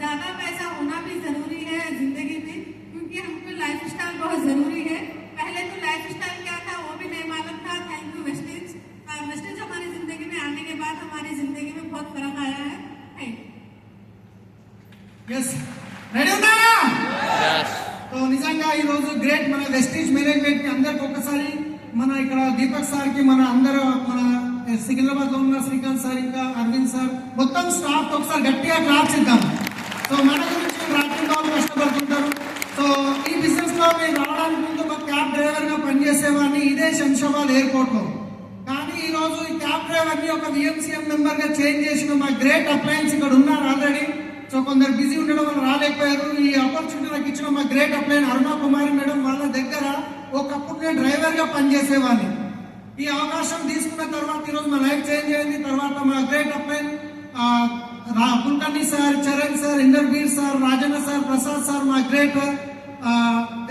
ज्यादा पैसा होना भी जरूरी है जिंदगी में, क्योंकि हमको लाइफ स्टाइल बहुत जरूरी है। पहले तो लाइफ स्टाइल क्या था वो भी नहीं मालूम था। Thank you wastage. वेस्टेज हमारी जिंदगी में आने के बाद हमारी जिंदगी में बहुत फर्क आया है। Thank you. రెడీ ఉన్నారా? సో నిజంగా ఈ రోజు గ్రేట్ మన వెస్టేజ్ మేనేజ్మెంట్ కి అందరికి ఒకసారి మన ఇక్కడ దీపక్ సార్ కి మన అందరూ మన సికింద్రాబాద్ లో ఉన్న శ్రీకాంత్ సార్ ఇంకా అరవింద్ సార్ మొత్తం స్టాఫ్ ఒకసారి గట్టిగా క్లాప్స్ ఇద్దాం. సో మన గురించి రాత్రి బాబు కష్టపడుతుంటారు. సో ఈ బిజినెస్ లో మేము రావడానికి ముందు ఒక క్యాబ్ డ్రైవర్ గా పనిచేసేవాడిని ఇదే శంషాబాద్ ఎయిర్పోర్ట్ లో. కానీ ఈ రోజు ఈ క్యాబ్ డ్రైవర్ ని ఒక విఎంసీఎం మెంబర్ గా చేంజ్ చేసిన మా గ్రేట్ అప్లయన్స్ ఇక్కడ ఉన్నారు ఆల్రెడీ. సో కొందరు బిజీ ఉండడం వల్ల రాలేకపోయారు. ఈ ఆపర్చునిటీ నాకు ఇచ్చిన మా గ్రేట్ అప్లైన్ అరుణా కుమారి మేడం వాళ్ళ దగ్గర ఒకప్పుడు నేను డ్రైవర్ గా పనిచేసేవాడిని. ఈ అవకాశం తీసుకున్న తర్వాత ఈరోజు మా లైఫ్ చేంజ్ అయింది. తర్వాత మా great upline Kulkarni sir, Charan sir, Inderbir sir, Rajanna sir, Prasad sir, మా గ్రేట్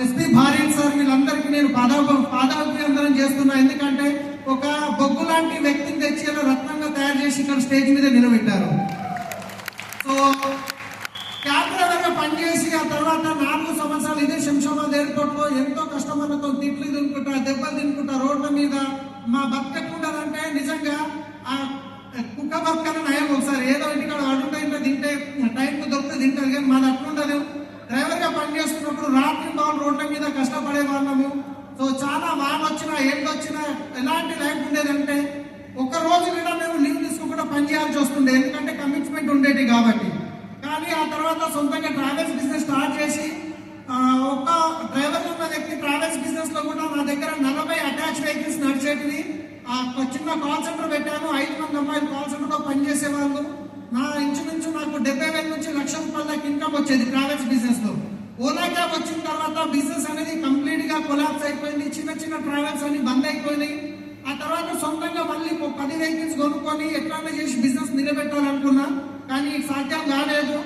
ఎస్పీ భారీన్ సార్ వీళ్ళందరికీ నేను పాదాభివందనం చేస్తున్నా. ఎందుకంటే ఒక బొగ్గు లాంటి వ్యక్తిని తెచ్చి రత్నంగా తయారు చేసి ఇక్కడ స్టేజ్ మీద నిలబెట్టారు. సో క్యాబ్ డ్రైవర్ గా పనిచేసి ఆ తర్వాత 4 సంవత్సరాలు ఇదే శంషాబాద్ ఎయిర్పోర్ట్ లో ఎంతో కస్టమర్లతో తిట్లు తినుకుంటా, దెబ్బలు తినుకుంటా, రోడ్ల మీద మా బతకకుండాలంటే నిజంగా ఆ కుక్క బతకని నయం. ఒకసారి ఏదో ఇంటికాడ అడుగుతాయింటే తింటే టైంకు దొరికితే తింటారు, కానీ మాది అట్లుండదు. డ్రైవర్ గా పనిచేస్తున్నప్పుడు రాత్రి బాల్ రోడ్ల మీద కష్టపడే వాళ్ళము. సో చాలా వాన వచ్చినా ఏంటొచ్చినా ఎలాంటి లైఫ్ ఉండేదంటే ఒక రోజు కూడా మేము లీవ్ తీసుకోకుండా పనిచేయాల్సి వస్తుండే, ఎందుకంటే కమిట్మెంట్ ఉండేది కాబట్టి. కానీ ఆ తర్వాత సొంతంగా ట్రావెల్స్ బిజినెస్ స్టార్ట్ చేసి ఒక డ్రైవర్ ఉన్న వ్యక్తి ట్రావెల్స్ బిజినెస్ లో కూడా నా దగ్గర 40 అటాచ్ వెహికల్స్ నడిచేటివి. చిన్న కాల్ సెంటర్ పెట్టాను. 5 మంది అమ్మాయిలు కాల్ సెంటర్ లో పనిచేసేవాళ్ళు. నా ఇంచుమించు నాకు 70,000 నుంచి 1,00,000 రూపాయల దాకా ఇన్కమ్ వచ్చేది ట్రావెల్స్ బిజినెస్ లో. ఓలా క్యాబ్ వచ్చిన తర్వాత బిజినెస్ అనేది కంప్లీట్ గా కొలాప్స్ అయిపోయింది. చిన్న చిన్న ట్రావెల్స్ అన్ని బంద్ అయిపోయినాయి. ఆ తర్వాత సొంతంగా మళ్ళీ 10 వెహికల్స్ కొనుక్కొని ఎట్లా చేసి బిజినెస్ నిలబెట్టాలనుకున్నా, కానీ సాధ్యం కాలేదు.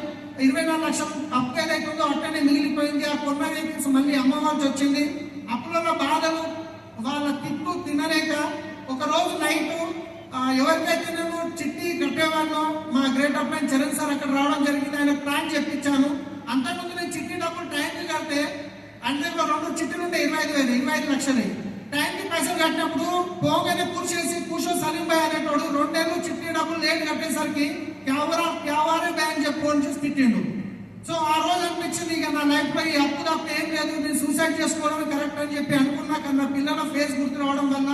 24 లక్షలు అప్పు ఏదైతుందో అట్టనే మిగిలిపోయింది. ఆ కొన్న వెహికల్స్ మళ్ళీ అమ్మవాల్సి వచ్చింది. అప్పులలో బాధలు వాళ్ళ తిప్పు తినలేక ఒక రోజు నైట్ ఎవరికైతే నేను చిట్టి కట్టేవాళ్ళో మా గ్రేట్ అప్లైన్ చరణ్ సార్ అక్కడ రావడం జరిగింది. ఆయన ప్లాన్ చెప్పించాను. అంతకుముందు నేను చిట్టి డబ్బులు టైంకి కడితే అంటే 2 చిట్టీలు ఉంటే 25 లక్షలు. టైంకి పైసలు కట్టినప్పుడు పోగానే కూర్చో సలీం భాయ్ అనేటోడు 2 ఏళ్ళు చిట్టి డబ్బులు లేట్ కట్టేసరికి క్యావారే బ్యాంక్ చెప్పి ఫోన్ చేసి తిట్టిండు. సో ఆ రోజు అనిపించింది ఇక నా లైఫ్ లో ఈ అప్పు తప్ప ఏం లేదు, నేను సూసైడ్ చేసుకోవడం కరెక్ట్ అని చెప్పి అనుకున్నా. కానీ నా పిల్లల ఫేస్ గుర్తు రావడం వల్ల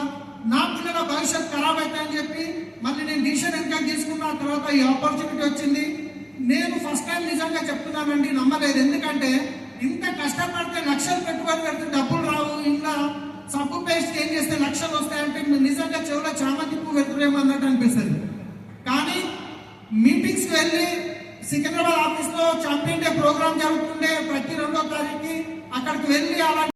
నా పిల్లల భవిష్యత్ ఖరాబ్ అవుతాయని చెప్పి మళ్ళీ నేను డిసిషన్ ఇంకా తీసుకున్న తర్వాత ఈ ఆపర్చునిటీ వచ్చింది. నేను ఫస్ట్ టైం నిజంగా చెప్తున్నానండి, నమ్మలేదు. ఎందుకంటే ఇంత కష్టపడితే లక్షలు పెట్టుబడి పెడితే డబ్బులు రావు, ఇంకా సబ్బు పేస్ట్ ఏం చేస్తే లక్షలు వస్తాయంటే నిజంగా చెవులో చామంతి పువ్వు పెడుతురేమో అన్నట్టు అనిపిస్తుంది. కానీ మీటింగ్స్ వెళ్ళి సికింద్రాబాద్ ఆఫీస్ లో ఛాంపియన్ డే ప్రోగ్రామ్ జరుగుతుండే ప్రతి 2వ తారీఖుకి అక్కడికి వెళ్ళి అలా